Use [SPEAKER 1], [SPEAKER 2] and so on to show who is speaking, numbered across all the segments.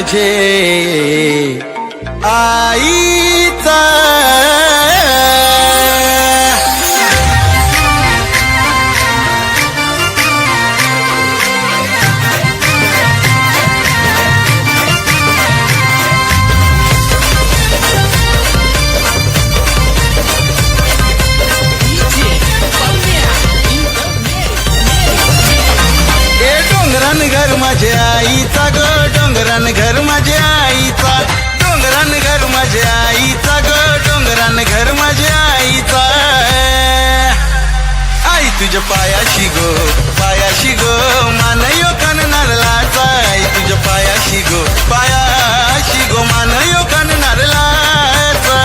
[SPEAKER 1] माझे आईचा घर माझे आईचा ग डोंगरान घर माझे आईचा डोंगरान घर माझे आईचा ग डोंगरान घर माझे आईचा आई तुझ्या पायाशी गो मान यो कान नारळाचा आई तुझ्या पायाशी गो मान यो कान नारळाचा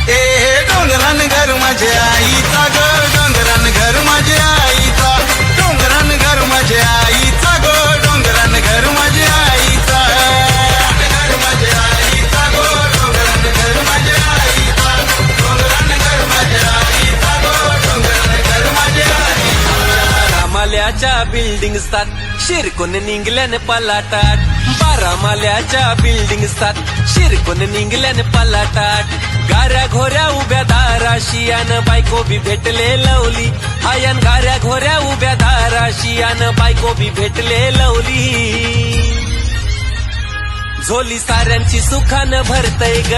[SPEAKER 1] ए डोंगरान घर माझे आईचा ग डोंगरान घर माझे आईचा डोंगरान घर माझे आईचा गो डोंगरान घर माझे आईचा घर माझे आईचा गो डोंगरान घर माझे आईचा डोंगरान घर माझे आईचा गो डोंगरान घर माझे आईचा
[SPEAKER 2] बारामाल्याच्या बिल्डिंग असतात शिरकून निघल्याने पलाटाट बारामाल्याच्या बिल्डिंग असतात शिरकून निघल्याने पलाटाट गाऱ्या घोऱ्या उभ्या दाराशी अन बायको बी भेटले लवली आयन गाऱ्या घोऱ्या उभ्या दाराशी अन बायको बी भेटले लवली झोली साऱ्यांची सुखानं भरतय ग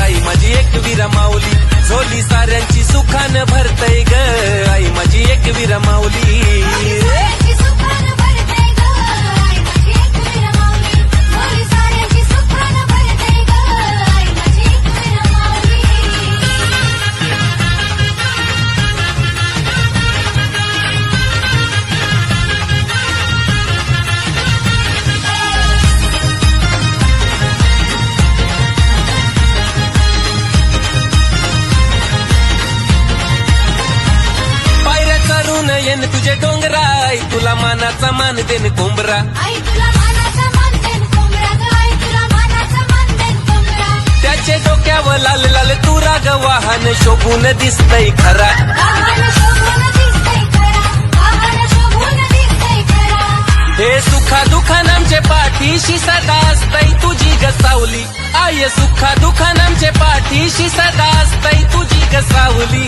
[SPEAKER 2] आई माझी एक वीरा माऊली झोली साऱ्यांची सुखानं भरतय ग आई माझी एक वीरा माऊली येन तुझे डोंगरा आई तुला मानाचा मान देन कोंबरा त्याचे डोक्यावर लाल लाल तुरा ग वाहन शोभून दिसतय खरा हे सुखा दुखान आमचे पाठीशी सदा असतय तुझी ग सावली आय सुखा दुखान आमचे पाठीशी सदा असतय तुझी ग सावली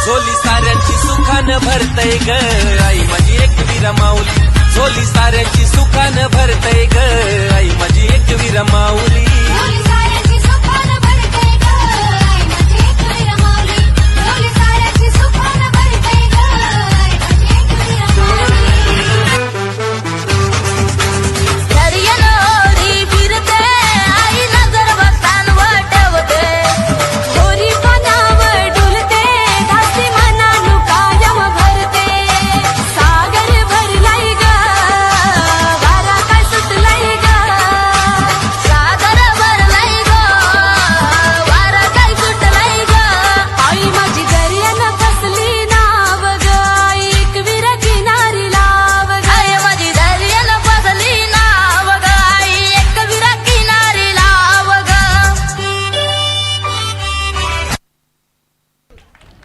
[SPEAKER 2] झोली साऱ्यांची सुखानं भरतय ग आई माझी एक वीरा माऊली झोली साऱ्यांची सुखानं भरतय ग आई माझी एक वीरा माऊली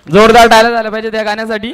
[SPEAKER 3] जोरदार टाळ्या झाल्या पाहिजे त्या गाण्यासाठी.